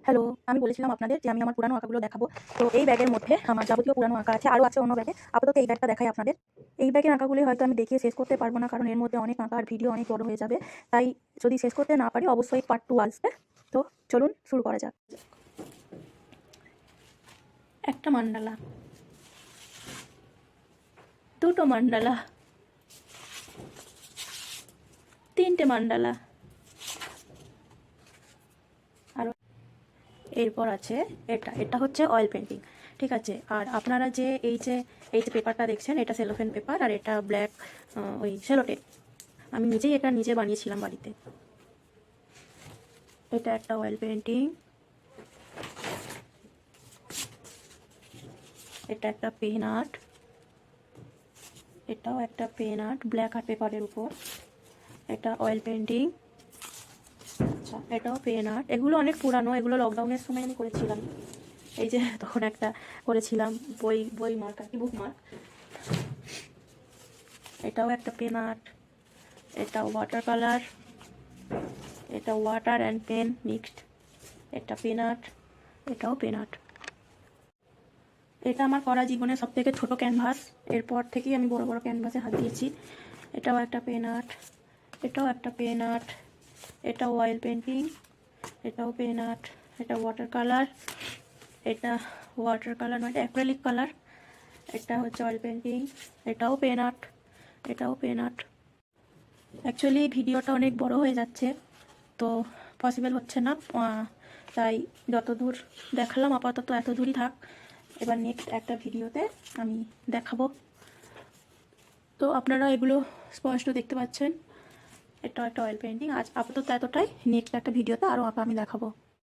Hello, আমি বলেছিলাম আপনাদের যে আমি আমার পুরানো আঁকাগুলো দেখাবো। তো এই ব্যাগের মধ্যে আমার যাবতীয় পুরানো আঁকা আছে, আরও আছে অন্য ব্যাগে। আপাতত এই ব্যাগটা দেখাই আপনাদের। এই ব্যাগের আঁকাগুলি হয়তো আমি দেখিয়ে শেষ করতে পারবো না, কারণ এর মধ্যে অনেক আঁকা আর ভিডিও অনেক বড় হয়ে যাবে। তাই যদি শেষ করতে না পারি অবশ্যই পার্ট 2 আসবে। তো চলুন শুরু করা যাক। একটা মান্ডালা, দুটো মান্ডালা, তিনটে মান্ডালা, আরও এরপর আছে এটা হচ্ছে অয়েল পেন্টিং। ঠিক আছে, আর আপনারা যে এই যে পেপারটা দেখছেন, এটা সেলোফেন পেপার আর এটা ব্ল্যাক ওই সেলোটেপ। আমি নিজেই এটা নিজে বানিয়েছিলাম বাড়িতে। এটা একটা অয়েল পেন্টিং, এটা একটা পেন আর্ট, এটাও একটা পেন আর্ট ব্ল্যাক আর্ট পেপারের উপর। এটা অয়েল পেন্টিং, আচ্ছা এটাও পেন আর্ট। এগুলো অনেক পুরানো, এগুলো লকডাউনের সময় আমি করেছিলাম। এই যে তখন একটা করেছিলাম বই মার্ক আর কি, বুক মার্ক। এটাও একটা পেন আর্ট, এটা ওয়াটার কালার, এটা ওয়াটার অ্যান্ড পেন মিক্সড। এটা পেন আর্ট, এটাও পেন আর্ট। এটা আমার করা জীবনের সবথেকে ছোট ক্যানভাস। এরপর থেকেই আমি বড় বড় ক্যানভাসে হাত দিয়েছি। এটাও একটা পেন আর্ট, এটাও একটা পেন আর্ট, এটা অয়েল পেন্টিং, এটাও পেন আর্ট, এটা ওয়াটার কালার, এটা ওয়াটার কালার নয়, এটা অ্যাক্রিলিক কালার, এটা হচ্ছে অয়েল পেন্টিং, এটাও পেন আর্ট, এটাও পেন আর্ট। অ্যাকচুয়ালি ভিডিওটা অনেক বড় হয়ে যাচ্ছে, তো পসিবল হচ্ছে না, তাই যতদূর দেখালাম আপাতত এত দূরই থাক। এবার নেক্সট একটা ভিডিওতে আমি দেখাবো। তো আপনারা এগুলো স্পষ্ট দেখতে পাচ্ছেন। এটা একটা অয়েল পেন্টিং। আজ আপাতত এতটাই, নেক্সট একটা ভিডিওতে আরও আঁকা আমি দেখাবো।